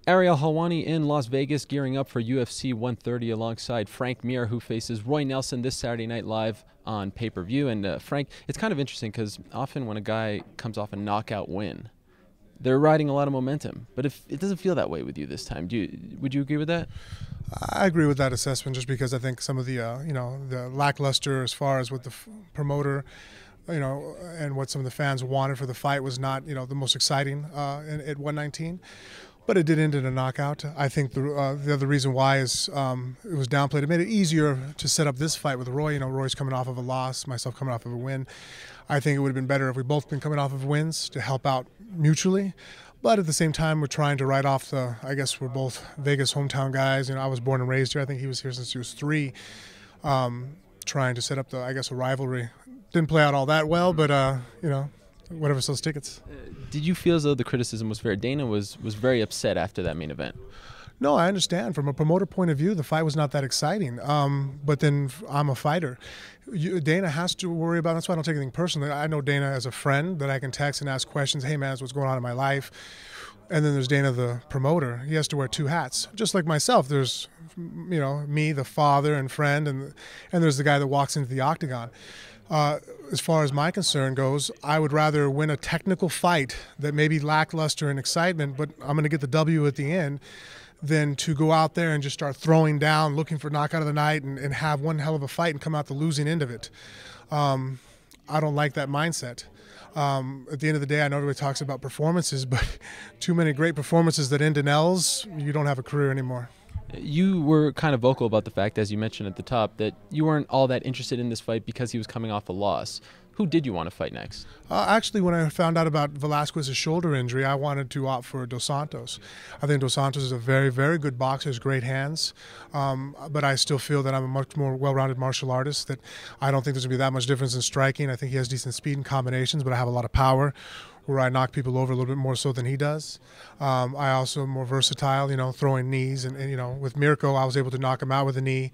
Ariel Helwani in Las Vegas gearing up for UFC 130 alongside Frank Mir, who faces Roy Nelson this Saturday night live on pay-per-view. And Frank, it's kind of interesting because often when a guy comes off a knockout win, they're riding a lot of momentum. But if it doesn't feel that way with you this time, would you agree with that? I agree with that assessment, just because I think some of the the lackluster as far as what the promoter, and what some of the fans wanted for the fight was not the most exciting at 119. But it did end in a knockout. I think the other reason why is it was downplayed. It made it easier to set up this fight with Roy. Roy's coming off of a loss, myself coming off of a win. I think it would have been better if we both been coming off of wins to help out mutually. But at the same time, we're trying to write off I guess we're both Vegas hometown guys. I was born and raised here. I think he was here since he was 3. Trying to set up I guess, a rivalry. Didn't play out all that well, but, whatever sells tickets. Did you feel as though the criticism was fair? Dana was very upset after that main event. No, I understand. From a promoter point of view, the fight was not that exciting. But then I'm a fighter. Dana has to worry about. That's why I don't take anything personally. I know Dana as a friend that I can text and ask questions. Hey, man, what's going on in my life? And then there's Dana, the promoter. He has to wear 2 hats, just like myself. There's, me, the father and friend, and there's the guy that walks into the octagon. As far as my concern goes, I would rather win a technical fight that may be lackluster in excitement, but I'm going to get the W at the end, than to go out there and just start throwing down, looking for knockout of the night, and have one hell of a fight and come out the losing end of it. I don't like that mindset. At the end of the day, I know everybody talks about performances, but too many great performances that end in L's, you don't have a career anymore. You were kind of vocal about the fact, as you mentioned at the top, that you weren't all that interested in this fight because he was coming off a loss. Who did you want to fight next? Actually, when I found out about Velasquez's shoulder injury, I wanted to opt for Dos Santos. I think Dos Santos is a very, very good boxer, has great hands, but I still feel that I'm a much more well-rounded martial artist, that I don't think there's going to be that much difference in striking. I think he has decent speed and combinations, but I have a lot of power, where I knock people over a little bit more so than he does. I also am more versatile, throwing knees. And with Mirko, I was able to knock him out with a knee.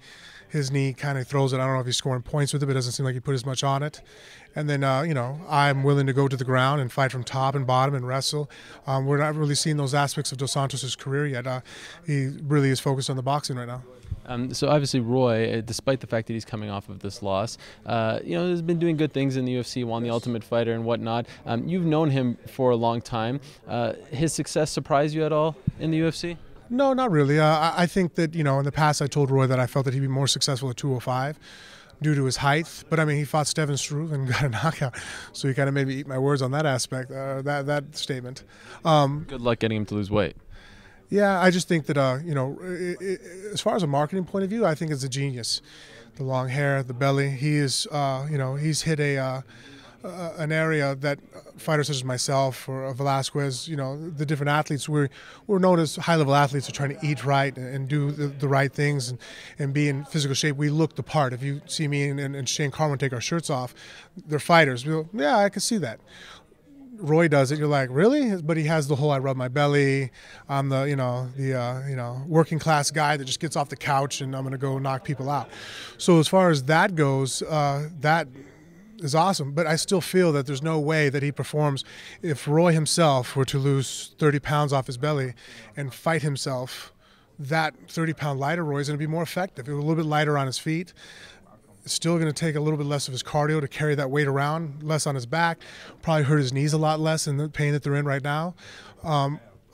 His knee kind of throws it. I don't know if he's scoring points with it, but it doesn't seem like he put as much on it. And then, I'm willing to go to the ground and fight from top and bottom and wrestle. We're not really seeing those aspects of Dos Santos' career yet. He really is focused on the boxing right now. So obviously Roy, despite the fact that he's coming off of this loss, has been doing good things in the UFC, won the Ultimate Fighter and whatnot. You've known him for a long time. His success surprised you at all in the UFC? No, not really. I think that, in the past I told Roy that I felt that he'd be more successful at 205 due to his height. But, he fought Steven Struve and got a knockout. So he kind of made me eat my words on that aspect, that statement. Good luck getting him to lose weight. Yeah, I just think that, as far as a marketing point of view, I think it's a genius. The long hair, the belly. He is, he's hit an area that fighters such as myself or Velasquez, the different athletes, we're known as high-level athletes, are trying to eat right and do the right things and be in physical shape. We look the part. If you see me and Shane Carwin take our shirts off, they're fighters. We go, yeah, I can see that. Roy does it. You're like, really? But he has the whole I rub my belly. I'm the working class guy that just gets off the couch and I'm going to go knock people out. So as far as that goes, that is awesome. But I still feel that there's no way that he performs if Roy himself were to lose 30 pounds off his belly and fight himself. That 30-pound lighter Roy is going to be more effective. It was a little bit lighter on his feet. Still going to take a little bit less of his cardio to carry that weight around, less on his back, probably hurt his knees a lot less in the pain that they're in right now.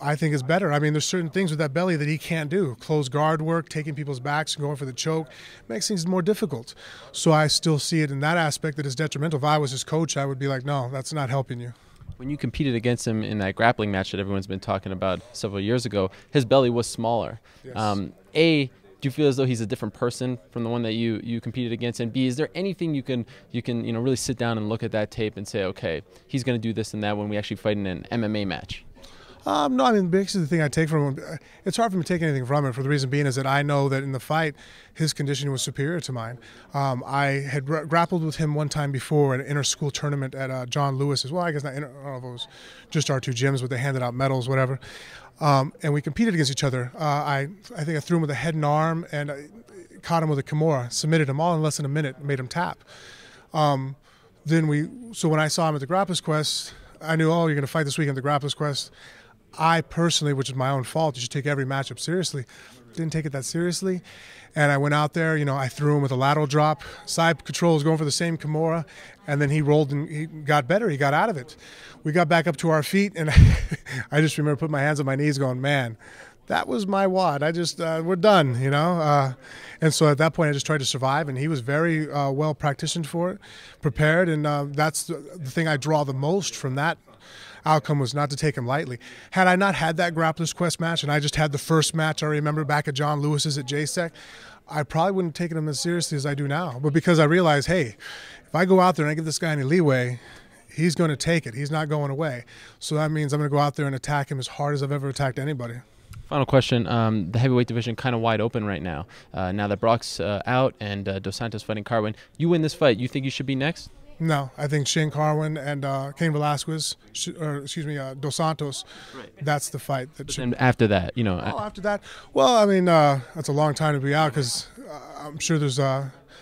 I think it's better. There's certain things with that belly that he can't do. Close guard work, taking people's backs and going for the choke makes things more difficult. So I still see it in that aspect that is detrimental. If I was his coach, I would be like, no, that's not helping you. When you competed against him in that grappling match that everyone's been talking about several years ago, his belly was smaller. Yes. Do you feel as though he's a different person from the one that you competed against? And B, is there anything you can really sit down and look at that tape and say, okay, he's going to do this and that when we actually fight in an MMA match? No, basically the thing I take from him, it's hard for me to take anything from it for the reason being is that I know that in the fight, his conditioning was superior to mine. I had grappled with him one time before at an inter-school tournament at John Lewis as well. I guess not, I don't know if it was just our two gyms, but they handed out medals, whatever. And we competed against each other. I think I threw him with a head and arm and I caught him with a Kimura, submitted him all in less than a minute, made him tap. So when I saw him at the Grappler's Quest, I knew, oh, you're going to fight this weekend at the Grappler's Quest. I personally, which is my own fault, you should take every matchup seriously. Didn't take it that seriously. And I went out there, I threw him with a lateral drop. Side control was going for the same Kimura, and then he rolled and he got better. He got out of it. We got back up to our feet, and I just remember putting my hands on my knees going, man, that was my wad. We're done, And so at that point, I just tried to survive, and he was very well practiced for it, prepared, and that's the thing I draw the most from that outcome, was not to take him lightly. Had I not had that Grappler's Quest match, and I just had the first match I remember back at John Lewis's at JSEC, I probably wouldn't have taken him as seriously as I do now. But because I realized, hey, if I go out there and I give this guy any leeway, he's going to take it. He's not going away. So that means I'm going to go out there and attack him as hard as I've ever attacked anybody. Final question. The heavyweight division kind of wide open right now. Now that Brock's out and Dos Santos fighting Carwin, you win this fight, you think you should be next? No, I think Shane Carwin and Cain Velasquez, Dos Santos, right. That's the fight. And after that, after that, well, I mean, that's a long time to be out, because I'm sure there's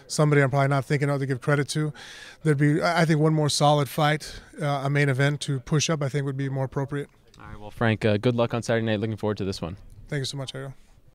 somebody I'm probably not thinking of to give credit to. There'd be, I think, one more solid fight, a main event to push up, I think would be more appropriate. All right, well, Frank, good luck on Saturday night. Looking forward to this one. Thank you so much, Ariel.